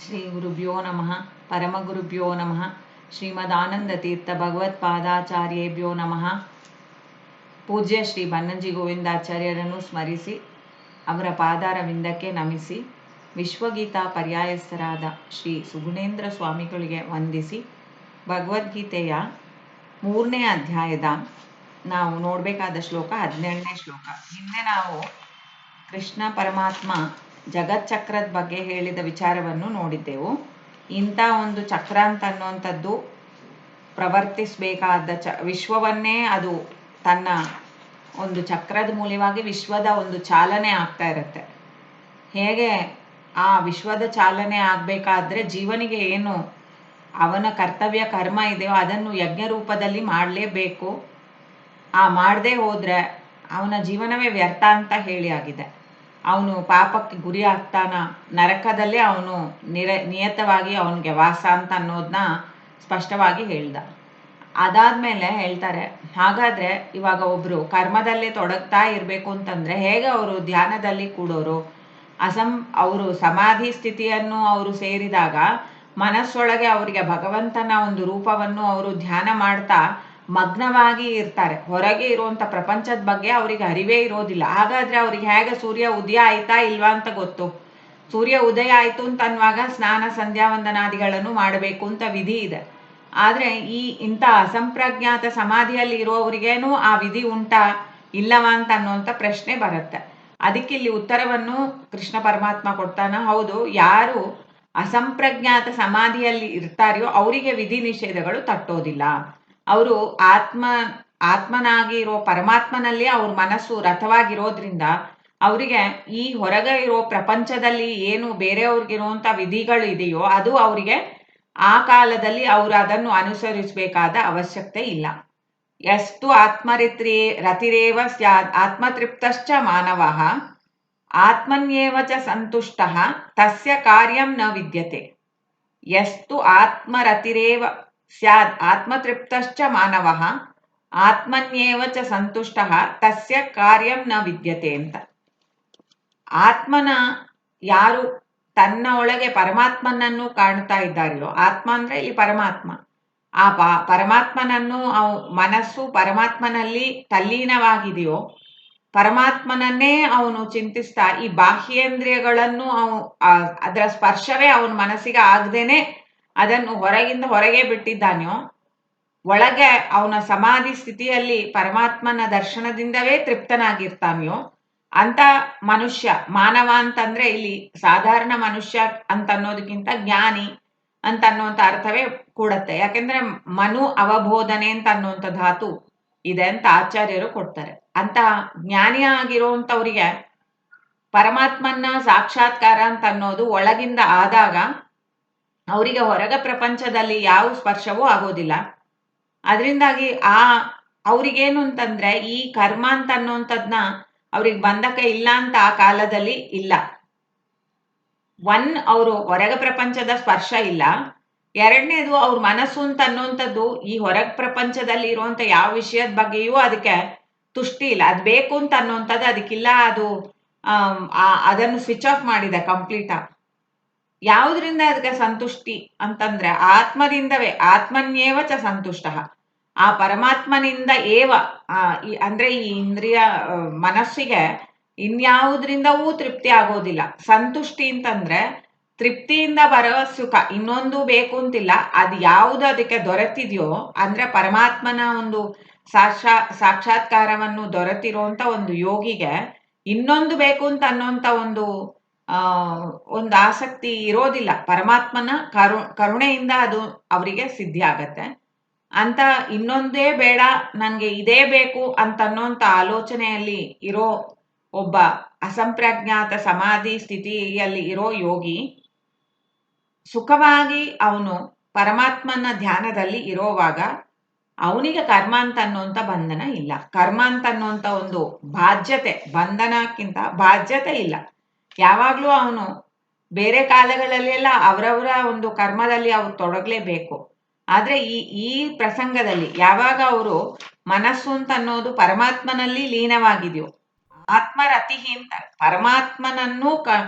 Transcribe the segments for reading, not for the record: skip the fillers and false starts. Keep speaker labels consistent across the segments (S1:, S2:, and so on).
S1: ಶ್ರೀ ಗುರುಭ್ಯೋ ನಮಃ ಪರಮಗುರುಭ್ಯೋ ನಮಃ ಶ್ರೀಮದಾನಂದತೀರ್ಥ ಭಗವತ್ಪಾದಾಚಾರ್ಯೇಭ್ಯೋ ನಮಃ. ಪೂಜ್ಯ ಶ್ರೀ ಬನ್ನಂಜಿ ಗೋವಿಂದಾಚಾರ್ಯರನ್ನು ಸ್ಮರಿಸಿ ಅವರ ಪಾದಾರವಿಂದಕ್ಕೆ ನಮಿಸಿ ವಿಶ್ವಗೀತಾ ಪರ್ಯಾಯಸ್ಥರಾದ ಶ್ರೀ ಸುಗುಣೇಂದ್ರ ಸ್ವಾಮಿಗಳಿಗೆ ವಂದಿಸಿ ಭಗವದ್ಗೀತೆಯ 3ನೇ ಅಧ್ಯಾಯದ ನಾವು ನೋಡಬೇಕಾದ ಶ್ಲೋಕ 17ನೇ ಶ್ಲೋಕ. ಹಿಂದೆ ನಾವು ಕೃಷ್ಣ ಪರಮಾತ್ಮ ಜಗಚ್ಚಕ್ರದ ಬಗ್ಗೆ ಹೇಳಿದ ವಿಚಾರವನ್ನು ನೋಡಿದ್ದೆವು. ಇಂಥ ಒಂದು ಚಕ್ರ ಅಂತ ಅನ್ನುವಂಥದ್ದು ಪ್ರವರ್ತಿಸಬೇಕಾದ ವಿಶ್ವವನ್ನೇ ಅದು ತನ್ನ ಒಂದು ಚಕ್ರದ ಮೂಲವಾಗಿ ವಿಶ್ವದ ಒಂದು ಚಾಲನೆ ಆಗ್ತಾ ಇರುತ್ತೆ. ಹೇಗೆ ಆ ವಿಶ್ವದ ಚಾಲನೆ ಆಗಬೇಕಾದ್ರೆ ಜೀವನಿಗೆ ಏನು ಅವನ ಕರ್ತವ್ಯ ಕರ್ಮ ಇದೆಯೋ ಅದನ್ನು ಯಜ್ಞ ರೂಪದಲ್ಲಿ ಮಾಡಲೇಬೇಕು. ಮಾಡದೇ ಹೋದರೆ ಅವನ ಜೀವನವೇ ವ್ಯರ್ಥ ಅಂತ ಹೇಳಿ ಆಗಿದೆ. ಅವನು ಪಾಪಕ್ಕೆ ಗುರಿ ಆಗ್ತಾನ, ನರಕದಲ್ಲೇ ಅವನು ನಿಯತವಾಗಿ ಅವನಿಗೆ ವಾಸ ಅಂತ ಅನ್ನೋದನ್ನ ಸ್ಪಷ್ಟವಾಗಿ ಹೇಳ್ದ. ಅದಾದಮೇಲೆ ಹೇಳ್ತಾರೆ, ಹಾಗಾದರೆ ಇವಾಗ ಒಬ್ಬರು ಕರ್ಮದಲ್ಲೇ ತೊಡಗ್ತಾ ಇರಬೇಕು ಅಂತಂದರೆ ಹೇಗೆ ಅವರು ಧ್ಯಾನದಲ್ಲಿ ಕೂಡೋರು? ಅವರು ಸಮಾಧಿ ಸ್ಥಿತಿಯನ್ನು ಅವರು ಸೇರಿದಾಗ ಮನಸ್ಸೊಳಗೆ ಅವರಿಗೆ ಭಗವಂತನ ಒಂದು ರೂಪವನ್ನು ಅವರು ಧ್ಯಾನ ಮಾಡ್ತಾ ಮಗ್ನವಾಗಿ ಇರ್ತಾರೆ. ಹೊರಗೆ ಇರುವಂಥ ಪ್ರಪಂಚದ ಬಗ್ಗೆ ಅವರಿಗೆ ಅರಿವೇ ಇರೋದಿಲ್ಲ. ಹಾಗಾದರೆ ಅವ್ರಿಗೆ ಹೇಗೆ ಸೂರ್ಯ ಉದಯ ಆಯ್ತಾ ಇಲ್ವಾ ಅಂತ ಗೊತ್ತು? ಸೂರ್ಯ ಉದಯ ಆಯಿತು ಅಂತ ಅನ್ನುವಾಗ ಸ್ನಾನ ಸಂಧ್ಯಾ ವಂದನಾದಿಗಳನ್ನು ಮಾಡಬೇಕು ಅಂತ ವಿಧಿ ಇದೆ. ಆದರೆ ಇಂಥ ಅಸಂಪ್ರಜ್ಞಾತ ಸಮಾಧಿಯಲ್ಲಿ ಇರೋವರಿಗೇನು ಆ ವಿಧಿ ಉಂಟಾ ಇಲ್ಲವಾ ಅಂತ ಅನ್ನುವಂಥ ಪ್ರಶ್ನೆ ಬರುತ್ತೆ. ಅದಕ್ಕಿಲ್ಲಿ ಉತ್ತರವನ್ನು ಕೃಷ್ಣ ಪರಮಾತ್ಮ ಕೊಡ್ತಾನ. ಹೌದು, ಯಾರು ಅಸಂಪ್ರಜ್ಞಾತ ಸಮಾಧಿಯಲ್ಲಿ ಇರ್ತಾರೆಯೋ ಅವರಿಗೆ ವಿಧಿ ನಿಷೇಧಗಳು ತಟ್ಟೋದಿಲ್ಲ. ಅವರು ಆತ್ಮನಾಗಿ ಇರೋ ಪರಮಾತ್ಮನಲ್ಲಿ ಅವ್ರ ಮನಸ್ಸು ರಥವಾಗಿರೋದ್ರಿಂದ ಅವರಿಗೆ ಈ ಹೊರಗೆ ಇರೋ ಪ್ರಪಂಚದಲ್ಲಿ ಏನು ಬೇರೆಯವ್ರಿಗಿರುವಂಥ ವಿಧಿಗಳು ಇದೆಯೋ ಅದು ಅವರಿಗೆ ಆ ಕಾಲದಲ್ಲಿ ಅವರು ಅದನ್ನು ಅನುಸರಿಸಬೇಕಾದ ಅವಶ್ಯಕತೆ ಇಲ್ಲ. ಎಷ್ಟು ರತಿರೇವ ಸ್ಯಾದ್ ಆತ್ಮತೃಪ್ತಶ್ಚ ಮಾನವಃ ಆತ್ಮನ್ಯೇವ ಚ ಸಂತುಷ್ಟಃ ತಸ್ಯ ಕಾರ್ಯಂ ನ ವಿದ್ಯತೆ. ಎಷ್ಟು ಆತ್ಮರತಿರೇವ ಸ್ಯಾದ್ ಆತ್ಮತೃಪ್ತಶ್ಚ ಮಾನವಃ ಆತ್ಮನ್ಯೇವ ಚ ಸಂತುಷ್ಟಃ ತಸ್ಯ ಕಾರ್ಯಂ ನ ವಿದ್ಯತೆ ಅಂತ. ಆತ್ಮನ ಯಾರು ತನ್ನ ಒಳಗೆ ಪರಮಾತ್ಮನನ್ನು ಕಾಣ್ತಾ ಇದ್ದಾರೆಯೋ, ಆತ್ಮ ಅಂದ್ರೆ ಇಲ್ಲಿ ಪರಮಾತ್ಮ, ಆ ಪರಮಾತ್ಮನನ್ನು ಮನಸ್ಸು ಪರಮಾತ್ಮನಲ್ಲಿ ತಲ್ಲೀನವಾಗಿದೆಯೋ, ಪರಮಾತ್ಮನನ್ನೇ ಅವನು ಚಿಂತಿಸ್ತಾ ಈ ಬಾಹ್ಯೇಂದ್ರಿಯಗಳನ್ನು ಅದರ ಸ್ಪರ್ಶವೇ ಅವನ ಮನಸ್ಸಿಗೆ ಆಗದೇನೆ ಅದನ್ನು ಹೊರಗೆ ಬಿಟ್ಟಿದ್ದಾನೆಯೋ, ಒಳಗೆ ಅವನ ಸಮಾಧಿ ಸ್ಥಿತಿಯಲ್ಲಿ ಪರಮಾತ್ಮನ ದರ್ಶನದಿಂದವೇ ತೃಪ್ತನಾಗಿರ್ತಾನೆಯೋ ಅಂತ ಮನುಷ್ಯ, ಮಾನವ ಅಂತಂದ್ರೆ ಇಲ್ಲಿ ಸಾಧಾರಣ ಮನುಷ್ಯ ಅಂತ ಅನ್ನೋದಕ್ಕಿಂತ ಜ್ಞಾನಿ ಅಂತ ಅನ್ನುವಂಥ ಅರ್ಥವೇ ಕೂಡತ್ತೆ. ಯಾಕೆಂದ್ರೆ ಮನು ಅವಬೋಧನೆ ಅಂತ ಅನ್ನುವಂಥ ಧಾತು ಇದೆ ಅಂತ ಆಚಾರ್ಯರು ಕೊಡ್ತಾರೆ. ಅಂತ ಜ್ಞಾನಿಯಾಗಿರುವಂಥವ್ರಿಗೆ ಪರಮಾತ್ಮನ ಸಾಕ್ಷಾತ್ಕಾರ ಅಂತ ಅನ್ನೋದು ಒಳಗಿಂದ ಆದಾಗ ಅವರಿಗೆ ಹೊರಗ ಪ್ರಪಂಚದಲ್ಲಿ ಯಾವ ಸ್ಪರ್ಶವೂ ಆಗೋದಿಲ್ಲ. ಅದರಿಂದಾಗಿ ಅವ್ರಿಗೇನು ಅಂತಂದ್ರೆ ಈ ಕರ್ಮ ಅಂತ ಅನ್ನುವಂಥದ್ನ ಅವ್ರಿಗೆ ಬಂಧಕ ಇಲ್ಲ ಅಂತ ಆ ಕಾಲದಲ್ಲಿ ಇಲ್ಲ. ಅವರು ಹೊರಗ ಪ್ರಪಂಚದ ಸ್ಪರ್ಶ ಇಲ್ಲ. ಎರಡನೇದು ಅವ್ರ ಮನಸ್ಸು ಅಂತ ಅನ್ನುವಂಥದ್ದು ಈ ಹೊರಗ ಪ್ರಪಂಚದಲ್ಲಿ ಇರುವಂಥ ಯಾವ ವಿಷಯದ ಬಗ್ಗೆಯೂ ಅದಕ್ಕೆ ತುಷ್ಟಿ ಇಲ್ಲ. ಅದು ಬೇಕು ಅಂತ ಅನ್ನುವಂಥದ್ದು ಅದಕ್ಕಿಲ್ಲ. ಅದು ಅದನ್ನು ಸ್ವಿಚ್ ಆಫ್ ಮಾಡಿದೆ ಕಂಪ್ಲೀಟ್. ಯಾವುದರಿಂದ ಅದಕ್ಕೆ ಸಂತುಷ್ಟಿ ಅಂತಂದ್ರೆ ಆತ್ಮದಿಂದವೇ, ಆತ್ಮನ್ಯೇವ ಚ ಸಂತುಷ್ಟ, ಆ ಪರಮಾತ್ಮನಿಂದ ಅಂದ್ರೆ ಈ ಇಂದ್ರಿಯ ಮನಸ್ಸಿಗೆ ಇನ್ಯಾವುದರಿಂದವೂ ತೃಪ್ತಿ ಆಗೋದಿಲ್ಲ. ಸಂತುಷ್ಟಿ ಅಂತಂದ್ರೆ ತೃಪ್ತಿಯಿಂದ ಬರೋ ಸುಖ, ಇನ್ನೊಂದು ಬೇಕು ಅಂತಿಲ್ಲ. ಅದು ಯಾವುದು ಅದಕ್ಕೆ ದೊರೆತಿದೆಯೋ ಅಂದ್ರೆ ಪರಮಾತ್ಮನ ಒಂದು ಸಾಕ್ಷಾತ್ಕಾರವನ್ನು ದೊರೆತಿರುವಂತ ಒಂದು ಯೋಗಿಗೆ ಇನ್ನೊಂದು ಬೇಕು ಅಂತ ಅನ್ನೋಂಥ ಒಂದು ಆಸಕ್ತಿ ಇರೋದಿಲ್ಲ. ಪರಮಾತ್ಮನ ಕರುಣೆಯಿಂದ ಅದು ಅವರಿಗೆ ಸಿದ್ಧಿ ಆಗತ್ತೆ. ಅಂತ ಇನ್ನೊಂದೇ ಬೇಡ, ನನಗೆ ಇದೇ ಬೇಕು ಅಂತ ಅನ್ನೋಂಥ ಆಲೋಚನೆಯಲ್ಲಿ ಇರೋ ಒಬ್ಬ ಅಸಂಪ್ರಜ್ಞಾತ ಸಮಾಧಿ ಸ್ಥಿತಿಯಲ್ಲಿ ಇರೋ ಯೋಗಿ ಸುಖವಾಗಿ ಅವನು ಪರಮಾತ್ಮನ ಧ್ಯಾನದಲ್ಲಿ ಇರೋವಾಗ ಅವನಿಗೆ ಕರ್ಮ ಅಂತ ಅನ್ನುವಂಥ ಬಂಧನ ಇಲ್ಲ. ಕರ್ಮ ಅಂತ ಅನ್ನುವಂಥ ಒಂದು ಬಾಧ್ಯತೆ, ಬಂಧನಕ್ಕಿಂತ ಬಾಧ್ಯತೆ ಇಲ್ಲ. ಯಾವಾಗಲೂ ಅವನು ಬೇರೆ ಕಾಲಗಳಲ್ಲೆಲ್ಲ ಅವರವರ ಒಂದು ಕರ್ಮದಲ್ಲಿ ಅವ್ರು ತೊಡಗಲೇಬೇಕು. ಆದರೆ ಈ ಪ್ರಸಂಗದಲ್ಲಿ ಯಾವಾಗ ಅವರು ಮನಸ್ಸು ಅಂತ ಅನ್ನೋದು ಪರಮಾತ್ಮನಲ್ಲಿ ಲೀನವಾಗಿದೆಯೋ, ಆತ್ಮರತಿ ಅಂತ ಪರಮಾತ್ಮನನ್ನು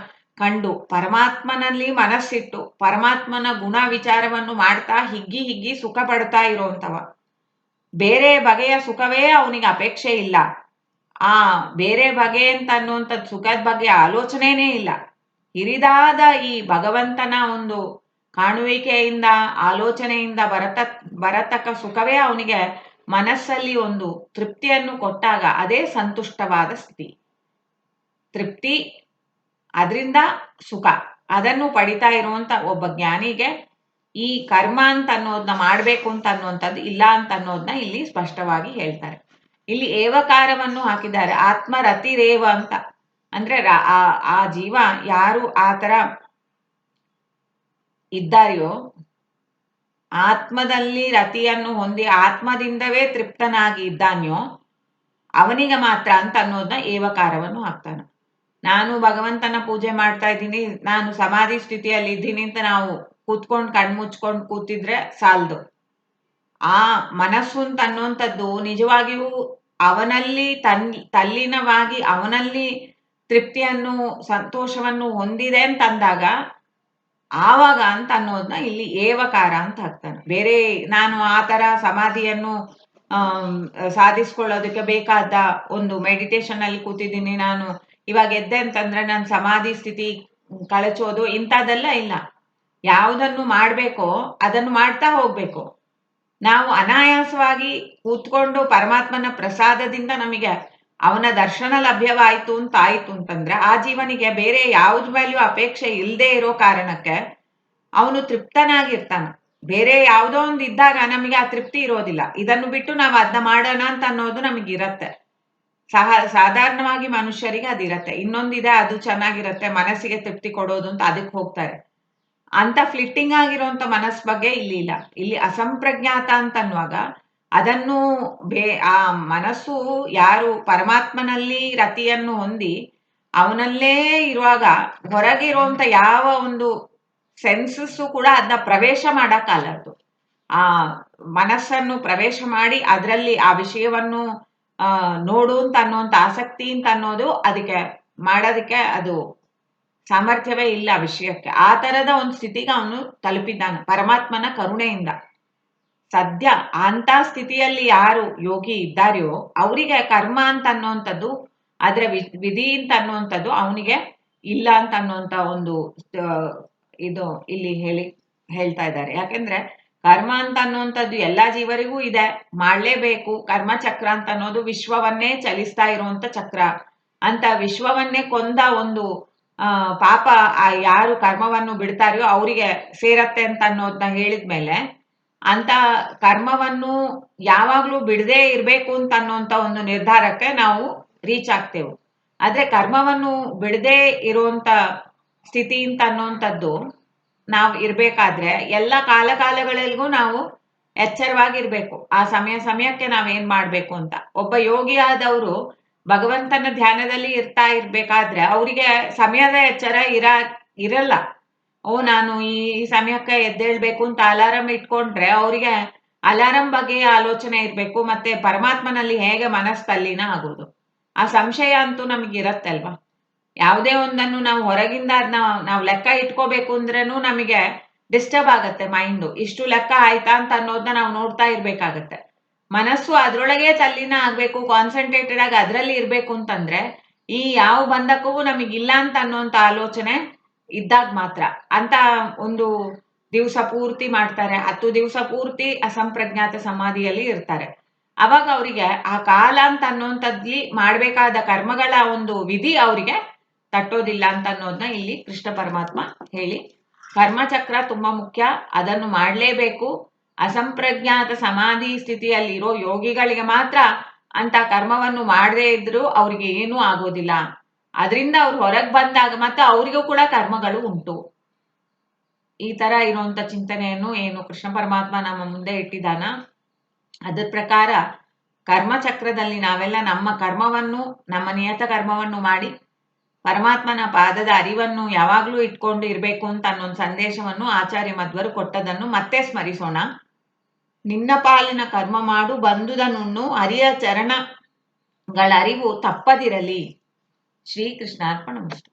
S1: ಕಂಡು ಪರಮಾತ್ಮನಲ್ಲಿ ಮನಸ್ಸಿಟ್ಟು ಪರಮಾತ್ಮನ ಗುಣ ವಿಚಾರವನ್ನು ಮಾಡ್ತಾ ಹಿಗ್ಗಿ ಹಿಗ್ಗಿ ಸುಖ ಪಡ್ತಾ ಇರೋಂಥವ. ಬೇರೆ ಬಗೆಯ ಸುಖವೇ ಅವನಿಗೆ ಅಪೇಕ್ಷೆ ಇಲ್ಲ. ಆ ಬೇರೆ ಬಗೆ ಅಂತ ಅನ್ನುವಂಥದ್ದು ಸುಖದ ಬಗ್ಗೆ ಆಲೋಚನೆನೇ ಇಲ್ಲ. ಹಿರಿದಾದ ಈ ಭಗವಂತನ ಒಂದು ಕಾಣುವಿಕೆಯಿಂದ ಆಲೋಚನೆಯಿಂದ ಬರತಕ್ಕ ಸುಖವೇ ಅವನಿಗೆ ಮನಸ್ಸಲ್ಲಿ ಒಂದು ತೃಪ್ತಿಯನ್ನು ಕೊಟ್ಟಾಗ ಅದೇ ಸಂತುಷ್ಟವಾದ ಸ್ಥಿತಿ. ತೃಪ್ತಿ, ಅದರಿಂದ ಸುಖ, ಅದನ್ನು ಪಡಿತಾ ಇರುವಂತ ಒಬ್ಬ ಜ್ಞಾನಿಗೆ ಈ ಕರ್ಮ ಅಂತ ಅನ್ನೋದನ್ನ ಮಾಡಬೇಕು ಅಂತ ಅನ್ನುವಂಥದ್ದು ಇಲ್ಲ ಅಂತ ಅನ್ನೋದನ್ನ ಇಲ್ಲಿ ಸ್ಪಷ್ಟವಾಗಿ ಹೇಳ್ತಾರೆ. ಇಲ್ಲಿ ಏವಕಾರವನ್ನು ಹಾಕಿದ್ದಾರೆ, ಆತ್ಮರತಿರೇವ ಅಂತ. ಅಂದ್ರೆ ಆ ಜೀವ ಯಾರು ಆ ಥರ ಇದ್ದಾರೆಯೋ, ಆತ್ಮದಲ್ಲಿ ರತಿಯನ್ನು ಹೊಂದಿ ಆತ್ಮದಿಂದವೇ ತೃಪ್ತನಾಗಿ ಇದ್ದಾನೆಯೋ ಅವನಿಗೆ ಮಾತ್ರ ಅಂತ ಅನ್ನೋದನ್ನ ಏವಕಾರವನ್ನು ಹಾಕ್ತಾನೆ. ನಾನು ಭಗವಂತನ ಪೂಜೆ ಮಾಡ್ತಾ ಇದ್ದೀನಿ, ನಾನು ಸಮಾಧಿ ಸ್ಥಿತಿಯಲ್ಲಿ ಇದ್ದೀನಿ ಅಂತ ನಾವು ಕೂತ್ಕೊಂಡು ಕಣ್ಮುಚ್ಕೊಂಡು ಕೂತಿದ್ರೆ ಸಾಲದು. ಆ ಮನಸ್ಸು ಅಂತ ಅನ್ನುವಂಥದ್ದು ನಿಜವಾಗಿಯೂ ಅವನಲ್ಲಿ ತಲ್ಲೀನವಾಗಿ ಅವನಲ್ಲಿ ತೃಪ್ತಿಯನ್ನು ಸಂತೋಷವನ್ನು ಹೊಂದಿದೆ ಅಂತಂದಾಗ ಆವಾಗ ಅಂತ ಅನ್ನೋದನ್ನ ಇಲ್ಲಿ ಏವಕಾರ ಅಂತ ಹಾಕ್ತಾನೆ. ಬೇರೆ ನಾನು ಆ ಥರ ಸಮಾಧಿಯನ್ನು ಸಾಧಿಸ್ಕೊಳ್ಳೋದಕ್ಕೆ ಬೇಕಾದ ಒಂದು ಮೆಡಿಟೇಷನ್ ಅಲ್ಲಿ ಕೂತಿದ್ದೀನಿ, ನಾನು ಇವಾಗ ಎದ್ದೆ ಅಂತಂದ್ರೆ ನಾನು ಸಮಾಧಿ ಸ್ಥಿತಿ ಕಳಚೋದು ಇಂಥದ್ದೆಲ್ಲ ಇಲ್ಲ. ಯಾವುದನ್ನು ಮಾಡಬೇಕೋ ಅದನ್ನು ಮಾಡ್ತಾ ಹೋಗ್ಬೇಕು. ನಾವು ಅನಾಯಾಸವಾಗಿ ಕೂತ್ಕೊಂಡು ಪರಮಾತ್ಮನ ಪ್ರಸಾದದಿಂದ ನಮಗೆ ಅವನ ದರ್ಶನ ಲಭ್ಯವಾಯಿತು ಅಂತ ಆಯಿತು ಅಂತಂದ್ರೆ ಆ ಜೀವನಿಗೆ ಬೇರೆ ಯಾವ್ದು ಮೇಲೂ ಅಪೇಕ್ಷೆ ಇಲ್ಲದೆ ಇರೋ ಕಾರಣಕ್ಕೆ ಅವನು ತೃಪ್ತನಾಗಿರ್ತಾನೆ. ಬೇರೆ ಯಾವುದೋ ಒಂದು ಇದ್ದಾಗ ನಮಗೆ ಆ ತೃಪ್ತಿ ಇರೋದಿಲ್ಲ. ಇದನ್ನು ಬಿಟ್ಟು ನಾವು ಅದನ್ನ ಮಾಡೋಣ ಅಂತ ಅನ್ನೋದು ನಮಗಿರತ್ತೆ. ಸಾಧಾರಣವಾಗಿ ಮನುಷ್ಯರಿಗೆ ಅದಿರತ್ತೆ. ಇನ್ನೊಂದಿದೆ, ಅದು ಚೆನ್ನಾಗಿರತ್ತೆ, ಮನಸ್ಸಿಗೆ ತೃಪ್ತಿ ಕೊಡೋದು ಅಂತ ಅದಕ್ಕೆ ಹೋಗ್ತಾರೆ. ಅಂತ ಫ್ಲಿಟ್ಟಿಂಗ್ ಆಗಿರುವಂತ ಮನಸ್ಸು ಬಗ್ಗೆ ಇಲ್ಲಿ ಇಲ್ಲ. ಇಲ್ಲಿ ಅಸಂಪ್ರಜ್ಞಾತ ಅಂತ ಅನ್ನುವಾಗ ಅದನ್ನು ಆ ಮನಸ್ಸು ಯಾರು ಪರಮಾತ್ಮನಲ್ಲಿ ರತಿಯನ್ನು ಹೊಂದಿ ಅವನಲ್ಲೇ ಇರುವಾಗ ಹೊರಗಿರುವಂತ ಯಾವ ಒಂದು ಸೆನ್ಸಸ್ಸು ಕೂಡ ಅದನ್ನ ಪ್ರವೇಶ ಮಾಡಕ್ಕಾಗದು. ಆ ಮನಸ್ಸನ್ನು ಪ್ರವೇಶ ಮಾಡಿ ಅದರಲ್ಲಿ ಆ ವಿಷಯವನ್ನು ನೋಡು ಅಂತ ಅನ್ನುವಂಥ ಆಸಕ್ತಿ ಅಂತ ಅನ್ನೋದು ಅದಕ್ಕೆ ಮಾಡೋದಕ್ಕೆ ಅದು ಸಾಮರ್ಥ್ಯವೇ ಇಲ್ಲ ವಿಷಯಕ್ಕೆ. ಆ ಥರದ ಒಂದು ಸ್ಥಿತಿಗೆ ಅವನು ತಲುಪಿದ್ದಾನೆ ಪರಮಾತ್ಮನ ಕರುಣೆಯಿಂದ. ಸದ್ಯ ಅಂತ ಸ್ಥಿತಿಯಲ್ಲಿ ಯಾರು ಯೋಗಿ ಇದ್ದಾರೆಯೋ ಅವರಿಗೆ ಕರ್ಮ ಅಂತ ಅನ್ನುವಂಥದ್ದು, ಅದರ ವಿಧಿ ಅಂತ ಅನ್ನುವಂಥದ್ದು ಅವನಿಗೆ ಇಲ್ಲ ಅಂತ ಅನ್ನುವಂಥ ಒಂದು ಇದು ಇಲ್ಲಿ ಹೇಳ್ತಾ ಇದ್ದಾರೆ. ಯಾಕೆಂದ್ರೆ ಕರ್ಮ ಅಂತ ಅನ್ನುವಂಥದ್ದು ಎಲ್ಲ ಜೀವರಿಗೂ ಇದೆ, ಮಾಡಲೇಬೇಕು. ಕರ್ಮಚಕ್ರ ಅಂತ ಅನ್ನೋದು ವಿಶ್ವವನ್ನೇ ಚಲಿಸ್ತಾ ಇರುವಂತ ಚಕ್ರ ಅಂತ. ವಿಶ್ವವನ್ನೇ ಕೊಂದ ಒಂದು ಪಾಪ ಯಾರು ಕರ್ಮವನ್ನು ಬಿಡ್ತಾರೆಯೋ ಅವರಿಗೆ ಸೇರತ್ತೆ ಅಂತ ಅನ್ನೋದನ್ನ ಹೇಳಿದ್ಮೇಲೆ ಅಂತ ಕರ್ಮವನ್ನು ಯಾವಾಗ್ಲೂ ಬಿಡದೇ ಇರಬೇಕು ಅಂತ ಅನ್ನೋಂಥ ಒಂದು ನಿರ್ಧಾರಕ್ಕೆ ನಾವು ರೀಚ್ ಆಗ್ತೇವೆ. ಆದ್ರೆ ಕರ್ಮವನ್ನು ಬಿಡದೇ ಇರುವಂತ ಸ್ಥಿತಿ ಅಂತ ಅನ್ನುವಂಥದ್ದು ನಾವು ಇರ್ಬೇಕಾದ್ರೆ ಎಲ್ಲ ಕಾಲಗಳಿಗೂ ನಾವು ಎಚ್ಚರವಾಗಿರ್ಬೇಕು. ಆ ಸಮಯಕ್ಕೆ ನಾವೇನ್ ಮಾಡ್ಬೇಕು ಅಂತ. ಒಬ್ಬ ಯೋಗಿ ಆದವರು ಭಗವಂತನ ಧ್ಯಾನದಲ್ಲಿ ಇರ್ಬೇಕಾದ್ರೆ ಅವರಿಗೆ ಸಮಯದ ಎಚ್ಚರ ಇರಲ್ಲ. ನಾನು ಈ ಸಮಯಕ್ಕೆ ಎದ್ದೇಳ್ಬೇಕು ಅಂತ ಅಲಾರಂ ಇಟ್ಕೊಂಡ್ರೆ ಅವರಿಗೆ ಅಲಾರಂ ಬಗ್ಗೆ ಆಲೋಚನೆ ಇರ್ಬೇಕು, ಮತ್ತೆ ಪರಮಾತ್ಮನಲ್ಲಿ ಹೇಗೆ ಮನಸ್ತಲ್ಲಿನ ಆಗೋದು ಆ ಸಂಶಯ ಅಂತೂ ನಮಗಿರತ್ತೆ ಅಲ್ವಾ. ಯಾವುದೇ ಒಂದನ್ನು ನಾವು ಹೊರಗಿಂದ ಅದನ್ನ ನಾವು ಲೆಕ್ಕ ಇಟ್ಕೋಬೇಕು ಅಂದ್ರೂ ನಮಗೆ ಡಿಸ್ಟರ್ಬ್ ಆಗತ್ತೆ ಮೈಂಡು. ಇಷ್ಟು ಲೆಕ್ಕ ಆಯ್ತಾ ಅಂತ ಅನ್ನೋದನ್ನ ನಾವು ನೋಡ್ತಾ ಇರ್ಬೇಕಾಗತ್ತೆ. ಮನಸ್ಸು ಅದ್ರೊಳಗೆ ತಲ್ಲಿನ ಆಗ್ಬೇಕು, ಕಾನ್ಸಂಟ್ರೇಟೆಡ್ ಆಗಿ ಅದರಲ್ಲಿ ಇರ್ಬೇಕು ಅಂತಂದ್ರೆ ಈ ಯಾವ ಬಂಧಕ್ಕೂ ನಮಗಿಲ್ಲ ಅಂತ ಅನ್ನುವಂಥ ಆಲೋಚನೆ ಇದ್ದಾಗ ಮಾತ್ರ. ಅಂತ ಒಂದು ದಿವಸ ಪೂರ್ತಿ ಮಾಡ್ತಾರೆ, 10 ದಿವಸ ಪೂರ್ತಿ ಅಸಂಪ್ರಜ್ಞಾತ ಸಮಾಧಿಯಲ್ಲಿ ಇರ್ತಾರೆ. ಅವಾಗ ಅವರಿಗೆ ಆ ಕಾಲ ಅಂತ ಅನ್ನುವಂಥದ್ಲಿ ಮಾಡ್ಬೇಕಾದ ಕರ್ಮಗಳ ಒಂದು ವಿಧಿ ಅವರಿಗೆ ತಟ್ಟೋದಿಲ್ಲ ಅಂತ ಅನ್ನೋದನ್ನ ಇಲ್ಲಿ ಕೃಷ್ಣ ಪರಮಾತ್ಮ ಹೇಳಿ, ಕರ್ಮಚಕ್ರ ತುಂಬಾ ಮುಖ್ಯ, ಅದನ್ನು ಮಾಡಲೇಬೇಕು. ಅಸಂಪ್ರಜ್ಞಾತ ಸಮಾಧಿ ಸ್ಥಿತಿಯಲ್ಲಿ ಇರೋ ಯೋಗಿಗಳಿಗೆ ಮಾತ್ರ ಅಂತ ಕರ್ಮವನ್ನು ಮಾಡದೇ ಇದ್ರೂ ಅವ್ರಿಗೆ ಏನೂ ಆಗೋದಿಲ್ಲ. ಅದರಿಂದ ಅವ್ರು ಹೊರಗೆ ಬಂದಾಗ ಮಾತ್ರ ಅವರಿಗೂ ಕೂಡ ಕರ್ಮಗಳು ಉಂಟು. ಈ ತರ ಇರುವಂತ ಚಿಂತನೆಯನ್ನು ಏನು ಕೃಷ್ಣ ಪರಮಾತ್ಮ ನಮ್ಮ ಮುಂದೆ ಇಟ್ಟಿದ್ದಾನ, ಅದ್ರ ಪ್ರಕಾರ ಕರ್ಮಚಕ್ರದಲ್ಲಿ ನಾವೆಲ್ಲ ನಮ್ಮ ಕರ್ಮವನ್ನು, ನಮ್ಮ ನಿಯತ ಕರ್ಮವನ್ನು ಮಾಡಿ ಪರಮಾತ್ಮನ ಪಾದದ ಅರಿವನ್ನು ಯಾವಾಗ್ಲೂ ಇಟ್ಕೊಂಡು ಇರಬೇಕು ಅಂತ ಅನ್ನೊಂದು ಸಂದೇಶವನ್ನು ಆಚಾರ್ಯ ಮಧ್ವರು ಕೊಟ್ಟದನ್ನು ಮತ್ತೆ ಸ್ಮರಿಸೋಣ. ನಿನ್ನ ಪಾಲಿನ ಕರ್ಮ ಮಾಡು ಬಂದುದನುಣ್ಣು, ಹರಿಯ ಚರಣಗಳ ಅರಿವು ತಪ್ಪದಿರಲಿ. ಶ್ರೀಕೃಷ್ಣಾರ್ಪಣಮಸ್ತು.